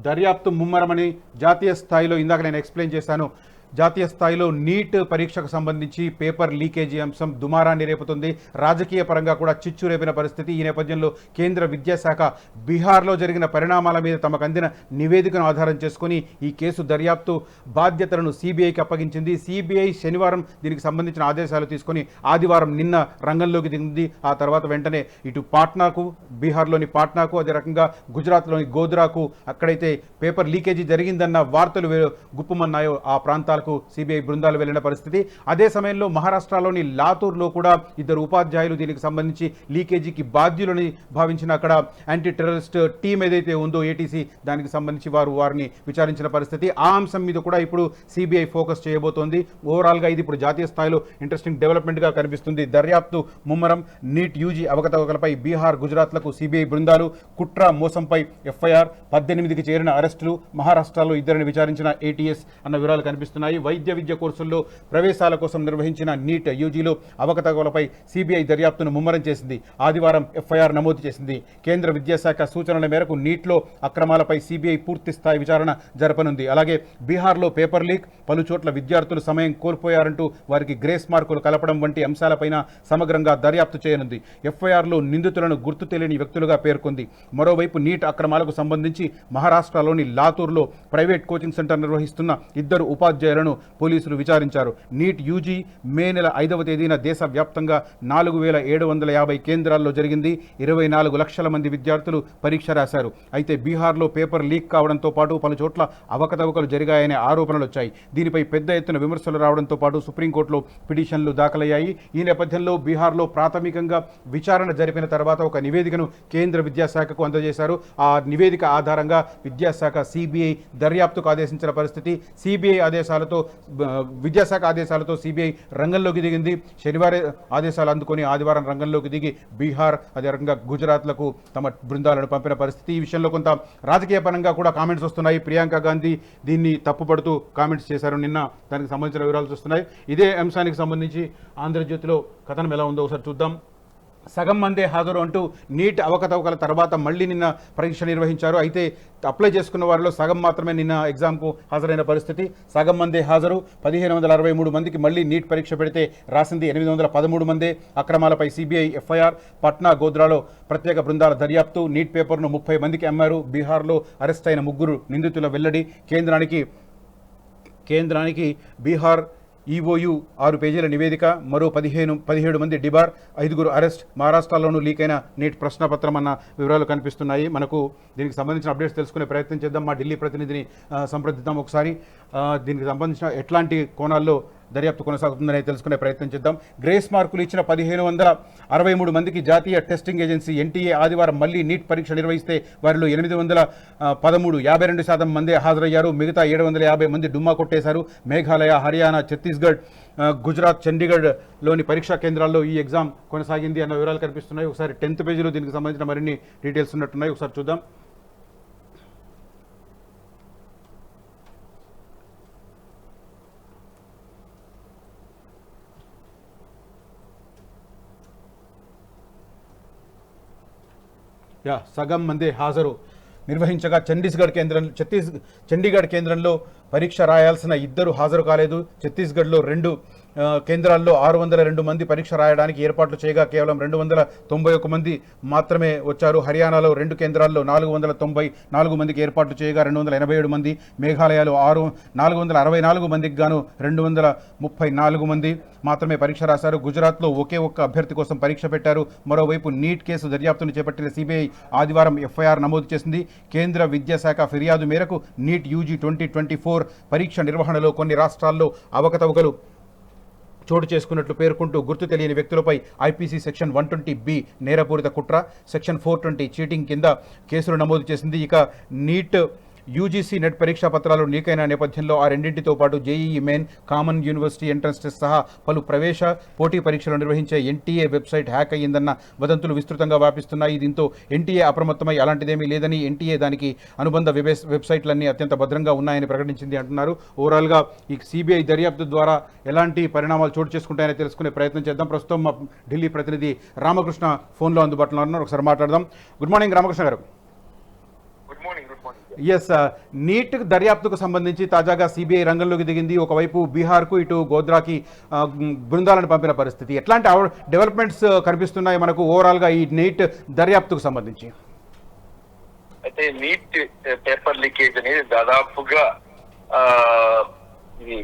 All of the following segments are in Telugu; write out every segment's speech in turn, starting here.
దర్యాప్తు ముమ్మరమని జాతీయ స్థాయిలో ఇందాక నేను ఎక్స్ప్లెయిన్ చేశాను. జాతీయ స్థాయిలో నీట్ పరీక్షకు సంబంధించి పేపర్ లీకేజీ అంశం దుమారాన్ని రేపుతుంది. రాజకీయ పరంగా కూడా చిచ్చు రేపిన పరిస్థితి. ఈ నేపథ్యంలో కేంద్ర విద్యాశాఖ బీహార్లో జరిగిన పరిణామాల మీద తమకు అందిన నివేదికను ఆధారం చేసుకుని ఈ కేసు దర్యాప్తు బాధ్యతలను సిబిఐకి అప్పగించింది. సిబిఐ శనివారం దీనికి సంబంధించిన ఆదేశాలు తీసుకొని ఆదివారం నిన్న రంగంలోకి దిగింది. ఆ తర్వాత వెంటనే ఇటు పాట్నాకు, బీహార్లోని పాట్నాకు, అదే రకంగా గుజరాత్లోని గోధ్రాకు అక్కడైతే పేపర్ లీకేజీ జరిగిందన్న వార్తలు గుప్పుమన్నాయో ఆ ప్రాంతాలకు సిబిఐ బృందాలు వెళ్లిన పరిస్థితి. అదే సమయంలో మహారాష్ట్రలోని లాతూర్లో కూడా ఇద్దరు ఉపాధ్యాయులు దీనికి సంబంధించి లీకేజీకి బాధ్యులని భావించిన అక్కడ యాంటీ టెర్రరిస్ట్ టీం ఏదైతే ఉందో ఏటీసీ, దానికి సంబంధించి వారిని విచారించిన పరిస్థితి. ఆ అంశం మీద కూడా ఇప్పుడు సిబిఐ ఫోకస్ చేయబోతోంది. ఓవరాల్గా ఇది ఇప్పుడు జాతీయ స్థాయిలో ఇంట్రెస్టింగ్ డెవలప్మెంట్గా కనిపిస్తుంది. దర్యాప్తు ముమ్మరం. నీట్ యూజీ అవకతవకలపై బీహార్, గుజరాత్లకు సిబిఐ బృందాలు. కుట్ర మోసంపై ఎఫ్ఐఆర్. 18కి చేరిన అరెస్టులు. మహారాష్ట్రలో ఇద్దరిని విచారించిన ఏటీఎస్ అన్న వివరాలు కనిపిస్తున్నాయి. వైద్య విద్య కోర్సుల్లో ప్రవేశాల కోసం నిర్వహించిన నీట్ యూజీలో అవకతవకలపై సిబిఐ దర్యాప్తును ముమ్మరం చేసింది. ఆదివారం ఎఫ్ఐఆర్ నమోదు చేసింది. కేంద్ర విద్యాశాఖ సూచనల మేరకు నీట్లో అక్రమాలపై సిబిఐ పూర్తి స్థాయి విచారణ జరపనుంది. అలాగే బీహార్లో పేపర్ లీక్, పలు చోట్ల విద్యార్థులు సమయం కోల్పోయారంటూ వారికి గ్రేస్ మార్కులు కలపడం వంటి అంశాలపైన సమగ్రంగా దర్యాప్తు చేయనుంది. ఎఫ్ఐఆర్లో నిందితులను గుర్తు తెలియని వ్యక్తులుగా పేర్కొంది. మరోవైపు నీట్ అక్రమాలకు సంబంధించి మహారాష్ట్రలోని లాతూర్లో ప్రైవేట్ కోచింగ్ సెంటర్ నిర్వహిస్తున్న ఇద్దరు ఉపాధ్యాయులను పోలీసులు విచారించారు. నీట్ యూజీ మే నెల 5వ తేదీన దేశవ్యాప్తంగా 4750 కేంద్రాల్లో జరిగింది. 24 లక్షల మంది విద్యార్థులు పరీక్ష రాశారు. అయితే బీహార్లో పేపర్ లీక్ కావడంతో పాటు పలు చోట్ల అవకతవకలు జరిగాయనే ఆరోపణలు వచ్చాయి. దీనిపై పెద్ద ఎత్తున విమర్శలు రావడంతో పాటు సుప్రీంకోర్టులో పిటిషన్లు దాఖలయ్యాయి. ఈ నేపథ్యంలో బీహార్లో ప్రాథమికంగా విచారణ జరిపిన తర్వాత ఒక నివేదికను కేంద్ర విద్యాశాఖకు అందజేశారు. ఆ నివేదిక ఆధారంగా విద్యాశాఖ సిబిఐ దర్యాప్తుకు ఆదేశించిన పరిస్థితి. సిబిఐ విద్యాశాఖ ఆదేశాలతో సిబిఐ రంగంలోకి దిగింది. శనివారం ఆదేశాలు అందుకొని ఆదివారం రంగంలోకి దిగి బీహార్, అదే రకంగా గుజరాత్లకు తమ బృందాలను పంపిన పరిస్థితి. ఈ విషయంలో కొంత రాజకీయ పరంగా కూడా కామెంట్స్ వస్తున్నాయి. ప్రియాంక గాంధీ దీన్ని తప్పుపడుతూ కామెంట్స్ చేశారు. నిన్న దానికి సంబంధించిన వివరాలు చూస్తున్నాయి. ఇదే అంశానికి సంబంధించి ఆంధ్రజ్యోతిలో కథనం ఎలా ఉందో ఒకసారి చూద్దాం. సగం మందే హాజరు అంటూ నీట్ అవకతవకల తర్వాత మళ్ళీ నిన్న పరీక్ష నిర్వహించారు. అయితే అప్లై చేసుకున్న వారిలో సగం మాత్రమే నిన్న ఎగ్జామ్కు హాజరైన పరిస్థితి. సగం మందే హాజరు. 1563 మందికి మళ్ళీ నీట్ పరీక్ష పెడితే రాసింది 813 మందే. అక్రమాలపై సిబిఐ ఎఫ్ఐఆర్. పట్నా, గోధ్రాలో ప్రత్యేక బృందాల దర్యాప్తు. నీట్ పేపర్ను 30 మందికి అమ్మారు. బీహార్లో అరెస్ట్ అయిన 3 నిందితుల వెల్లడి. కేంద్రానికి బీహార్ ఈఓయు 6 పేజీల నివేదిక. మరో 17 మంది డిబార్, 5 అరెస్ట్. మహారాష్ట్రలోనూ లీక్ అయిన నీట్ ప్రశ్నపత్రం అన్న వివరాలు కనిపిస్తున్నాయి. మనకు దీనికి సంబంధించిన అప్డేట్స్ తెలుసుకునే ప్రయత్నం చేద్దాం. మా ఢిల్లీ ప్రతినిధిని సంప్రదిద్దాం ఒకసారి. దీనికి సంబంధించిన ఎట్లాంటి కోణాల్లో దర్యాప్తు కొనసాగుతుందని తెలుసుకునే ప్రయత్నం చేద్దాం. గ్రేస్ మార్కులు ఇచ్చిన 1563 మందికి జాతీయ టెస్టింగ్ ఏజెన్సీ ఎన్టీఏ ఆదివారం మళ్లీ నీట్ పరీక్ష నిర్వహిస్తే వారిలో 813 52% మందే హాజరయ్యారు. మిగతా 750 మంది డుమ్మా కొట్టేశారు. మేఘాలయ, హర్యానా, ఛత్తీస్గఢ్, గుజరాత్, చండీగఢ్లోని పరీక్షా కేంద్రాల్లో ఈ ఎగ్జామ్ కొనసాగింది అన్న వివరాలు కనిపిస్తున్నాయి. ఒకసారి 10th పేజీలో దీనికి సంబంధించిన మరిన్ని డీటెయిల్స్ ఉన్నట్టున్నాయి. ఒకసారి చూద్దాం. సగం మందే హాజరు నిర్వహించగా చండీగఢ్ కేంద్రంలో పరీక్ష రాయాల్సిన 2 హాజరు కాలేదు. ఛత్తీస్గఢ్లో 2 కేంద్రాల్లో 602 మంది పరీక్ష రాయడానికి ఏర్పాట్లు చేయగా కేవలం 291 మంది మాత్రమే వచ్చారు. హర్యానాలో 2 కేంద్రాల్లో 494 మందికి ఏర్పాట్లు చేయగా 287 మంది. మేఘాలయలో 464 మందికి గాను 234 మంది మాత్రమే పరీక్ష రాశారు. గుజరాత్లో ఒకే ఒక్క అభ్యర్థి కోసం పరీక్ష పెట్టారు. మరోవైపు నీట్ కేసు దర్యాప్తును చేపట్టిన సిబిఐ ఆదివారం ఎఫ్ఐఆర్ నమోదు చేసింది. కేంద్ర విద్యాశాఖ ఫిర్యాదు మేరకు నీట్ యూజీ 2024 పరీక్ష నిర్వహణలో కొన్ని రాష్ట్రాల్లో అవకతవకలు చోటు చేసుకున్నట్లు పేర్కొంటూ గుర్తు తెలియని వ్యక్తులపై ఐపీసీ సెక్షన్ 120B నేరపూరిత కుట్ర, సెక్షన్ 420 చీటింగ్ కింద కేసులు నమోదు చేసింది. ఇక నీట్ యూజీసీ నెట్ పరీక్షా పత్రాలు లీక్ అయిన నేపథ్యంలో ఆ రెండింటితో పాటు JEE main, common university entrance test సహా పలు ప్రవేశ పోటీ పరీక్షలు నిర్వహించే ఎన్టీఏ వెబ్సైట్ హ్యాక్ అయ్యిందన్న వదంతులు విస్తృతంగా వ్యాపిస్తున్నాయి. దీంతో ఎన్టీఏ అప్రమత్తమై అలాంటిదేమీ లేదని, ఎన్టీఏ దానికి అనుబంధ వెబ్సైట్లన్నీ అత్యంత భద్రంగా ఉన్నాయని ప్రకటించింది అంటున్నారు. ఓవరాల్గా ఈ సిబిఐ దర్యాప్తు ద్వారా ఎలాంటి పరిణామాలు చోటు చేసుకుంటాయని తెలుసుకునే ప్రయత్నం చేద్దాం. ప్రస్తుతం మా ఢిల్లీ ప్రతినిధి రామకృష్ణ ఫోన్లో అందుబాటులో ఉన్నారు. ఒకసారి మాట్లాడదాం. గుడ్ మార్నింగ్ రామకృష్ణ గారు. Good morning. ఎస్, నీట్ దర్యాప్తుకు సంబంధించి తాజాగా సిబిఐ రంగంలోకి దిగింది. ఒకవైపు బీహార్కు, ఇటు గోద్రాకి బృందాలను పంపిన పరిస్థితి. ఎట్లాంటి డెవలప్మెంట్స్ కనిపిస్తున్నాయి మనకు ఓవరాల్గా ఈ నీట్ దర్యాప్తుకు సంబంధించి? అయితే నీట్ పేపర్ లీకేజ్ అనేది దాదాపుగా ఇది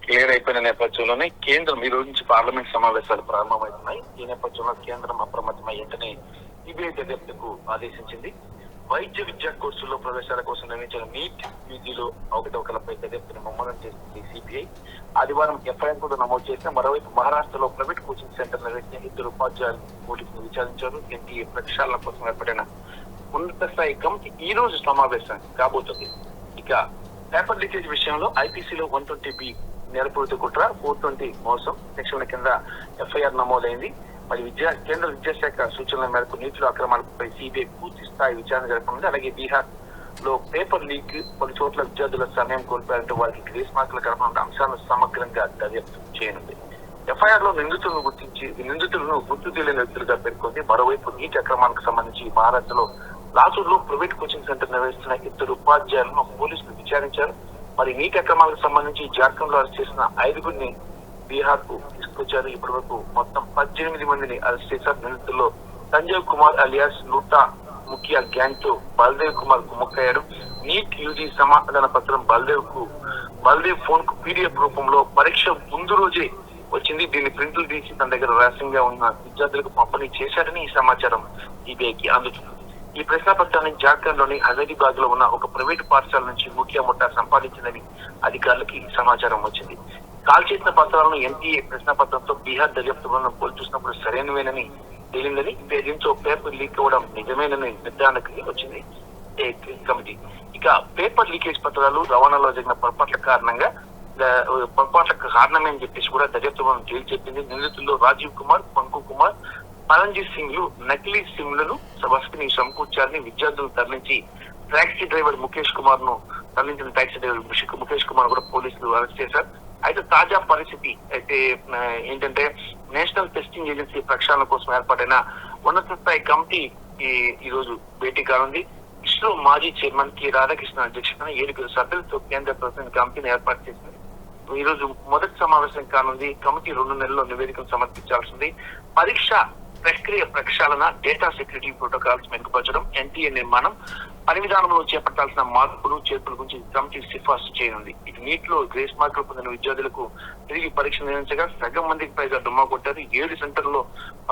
క్లియర్ అయిపోయిన నేపథ్యంలోనే కేంద్రం ఈ రోజు నుంచి పార్లమెంట్ సమావేశాలు ప్రారంభమవుతున్నాయి. ఈ నేపథ్యంలో కేంద్రం అప్రమత్తమై వెంటనే సిబిఐ దర్యాప్తుకు ఆదేశించింది. వైద్య విద్యా కోర్సుల్లో ప్రవేశాల కోసం నిర్వహించిన నీట్ యూజీలో అవకతవకలపై దర్యాప్తును ముమ్మరం చేసింది సిబిఐ. ఆదివారం ఎఫ్ఐఆర్ కూడా నమోదు చేసిన. మరోవైపు మహారాష్ట్రలో ప్రైవేట్ కోచింగ్ సెంటర్ నిర్వహించిన 2 ఉపాధ్యాయులు పోలీసులు విచారించారు. ఎన్టీఏ ప్రక్షాళన కోసం ఏర్పడిన ఉన్నత స్థాయి కమిటీ ఈ రోజు సమావేశం కాబోతుంది. ఇక పేపర్ లీకేజ్ విషయంలో ఐపీసీలో 120B నేరపూరిత కుట్ర, 420 మోసం సెక్షన్ల కింద ఎఫ్ఐఆర్ నమోదైంది. మరి కేంద్ర విద్యాశాఖ సూచనల మేరకు నీటిలో అక్రమాలపై సిబిఐ పూర్తి స్థాయి విచారణ జరపనుంది. అలాగే బీహార్ లో పేపర్ లీక్, పలు చోట్ల విద్యార్థుల సమయం కోల్పోయారంటే వారికి గ్రేస్ మార్కులు కలపనున్న అంశాలను సమగ్రంగా దర్యాప్తు చేయనుంది. ఎఫ్ఐఆర్ లో నిందితులను గుర్తు తెలియని వ్యక్తులుగా పేర్కొంది. మరోవైపు నీటి అక్రమాలకు సంబంధించి మహారాష్ట్రలో లాసూర్ లో ప్రైవేట్ కోచింగ్ సెంటర్ నిర్వహిస్తున్న 2 ఉపాధ్యాయులను పోలీసులు విచారించారు. మరి నీటి అక్రమాలకు సంబంధించి జార్ఖండ్ లో అరెస్ట్ చేసిన 5గురిని బీహార్ కు తీసుకొచ్చారు. ఇప్పటి వరకు మొత్తం 18 మందిని అరెస్ట్ చేశారు. నిందితుల్లో సంజయ్ కుమార్ అలియాస్ నూటా ముఖ్య గ్యాంగ్ తో బల్దేవ్ కుమార్ కుమ్మక్కయ్యాడు. నీట్ యూజీ సమాధాన పత్రం బల్దేవ్ ఫోన్ కు పీడిఎఫ్ రూపంలో పరీక్ష ముందు రోజే వచ్చింది. దీన్ని ప్రింట్లు తీసి తన దగ్గర రహస్యంగా ఉన్న విద్యార్థులకు పంపిణీ చేశారని ఈ సమాచారం సిబిఐకి అందుతుంది. ఈ ప్రశ్నపత్రాన్ని జార్ఖండ్ లోని హజారీబాగ్ లో ఉన్న ఒక ప్రైవేట్ పాఠశాల నుంచి ముఖ్య ముఠా సంపాదించిందని అధికారులకి సమాచారం వచ్చింది. కాల్ చేసిన పత్రాలను ఎన్టీఏ ప్రశ్నపత్రంతో బీహార్ దర్యాప్తు బృందం పోల్చూసినప్పుడు సరైనవేనని తేలిందని, దీంతో పేపర్ లీక్ అవ్వడం నిజమేనని నిర్ధారణకి వచ్చింది కమిటీ. ఇక పేపర్ లీకేజ్ పత్రాలు రవాణాలో జరిగిన పొరపాట్ల కారణమని చెప్పేసి కూడా దర్యాప్తు బృందం తేల్చి చెప్పింది. నిందితుల్లో రాజీవ్ కుమార్, పంకు కుమార్, పరంజిత్ సింగ్ లు నకిలీ సిమ్ లను బస్సుని సమకూర్చారని, విద్యార్థులను తరలించి టాక్సీ డ్రైవర్ ముఖేష్ కుమార్ ను తరలించిన టాక్సీ డ్రైవర్ ముఖేష్ కుమార్ కూడా పోలీసులు అరెస్ట్ చేశారు. అయితే తాజా పరిస్థితి అయితే ఏంటంటే నేషనల్ టెస్టింగ్ ఏజెన్సీ ప్రక్షాళన కోసం ఏర్పాటైన ఉన్నత స్థాయి కమిటీ ఈ రోజు భేటీ కానుంది. ఇస్రో మాజీ చైర్మన్ కె రాధాకృష్ణ అధ్యక్షతన 7 సభ్యులతో కేంద్ర ప్రభుత్వం కమిటీని ఏర్పాటు చేసింది. ఈ రోజు మొదటి సమావేశం కానుంది. కమిటీ 2 నెలల్లో నివేదికను సమర్పించాల్సింది. పరీక్ష ప్రక్రియ ప్రక్షాళన, డేటా సెక్యూరిటీ ప్రోటోకాల్స్ మెరుగుపరచడం, ఎన్టీఏ నిర్మాణం, పని విధానంలో చేపట్టాల్సిన మార్పులు చేర్పుల గురించి కమిటీ సిఫార్సు చేయనుంది. ఇటు నీట్ లో గ్రేస్ మార్కులు పొందిన విద్యార్థులకు తిరిగి పరీక్ష నిర్వహించగా సగం మందికి పైగా డుమ్మా కొట్టారు. 7 సెంటర్లో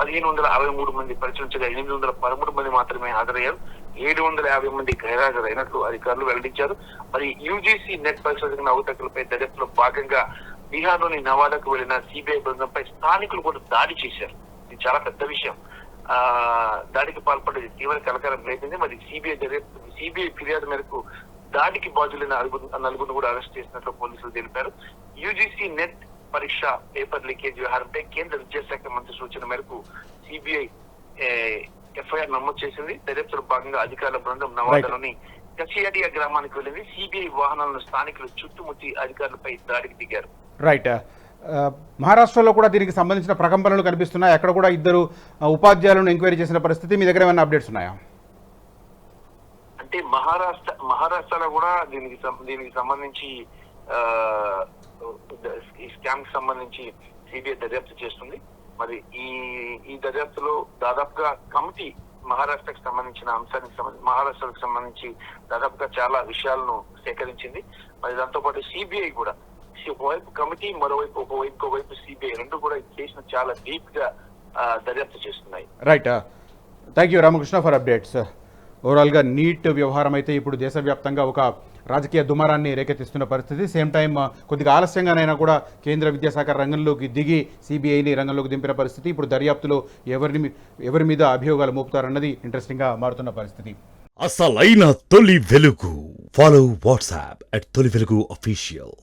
1563 మంది పరిశీలించగా 813 మంది మాత్రమే హాజరయ్యారు. 750 మంది గైర్హాజరైనట్లు అధికారులు వెల్లడించారు. మరి యూజీసీ నెట్ పరీక్ష జరిగిన అవకతవకలపై దర్యాప్తులో భాగంగా బీహార్ లోని నవాదాకు వెళ్లిన సిబిఐ బృందంపై స్థానికులు కూడా దాడి చేశారు. ఇది చాలా పెద్ద విషయం. దాడికి పాల్పడేది తీవ్ర కలకలం లేపింది. మరి సిబిఐ ఫిర్యాదు మేరకు దాడికి బాధ్యులైన 4 కూడా అరెస్ట్ చేసినట్లు పోలీసులు తెలిపారు. యూజీసీ నెట్ పరీక్ష పేపర్ లీకేజ్ వ్యవహారంపై కేంద్ర విద్యాశాఖ మంత్రి సూచన మేరకు సిబిఐ ఎఫ్ఐఆర్ నమోదు చేసింది. దర్యాప్తులో భాగంగా అధికారుల బృందం నవాదాలోని కసియాడియా గ్రామానికి వెళ్ళింది. సిబిఐ వాహనాలను స్థానికులు చుట్టుముట్టి అధికారులపై దాడికి దిగారు. రైట్. మహారాష్ట్రలో కూడా దీనికి సంబంధించిన ప్రకంపనలు కనిపిస్తున్నాయి. అక్కడ కూడా 2 ఉపాధ్యాయులను ఎంక్వైరీ చేసిన పరిస్థితి. మీ దగ్గర ఏమైనా అప్డేట్స్ ఉన్నాయా? అంటే మహారాష్ట్రలో కూడా దీనికి సంబంధించి ఈ స్కామ్ కి సంబంధించి సిబిఐ దర్యాప్తు చేస్తుంది. మరి ఈ దర్యాప్తులో దాదాపుగా కమిటీ మహారాష్ట్రకు సంబంధించి దాదాపుగా చాలా విషయాలను సేకరించింది. మరి దాంతో పాటు సిబిఐ కూడా ఒకవైపు కమిటీ, ఒకవైపు సిబిఐ 2 కూడా కేసును చాలా డీప్ గా దర్యాప్తు చేస్తున్నాయి. Right. Thank you Ramakrishna for updates. ఓవరాల్గా నీట్ వ్యవహారం అయితే ఇప్పుడు దేశవ్యాప్తంగా ఒక రాజకీయ దుమారాన్ని రేకెత్తిస్తున్న పరిస్థితి. సేమ్ టైం కొద్దిగా ఆలస్యంగానైనా కూడా కేంద్ర విద్యాశాఖ రంగంలోకి దిగి సిబిఐని రంగంలోకి దింపిన పరిస్థితి. ఇప్పుడు దర్యాప్తులో ఎవరి మీద అభియోగాలు మోపుతారన్నది ఇంట్రెస్టింగ్గా మారుతున్న పరిస్థితి. అసలైన తొలి వెలుగు. ఫాలో వాట్సాప్ @తొలి వెలుగు అఫీషియల్.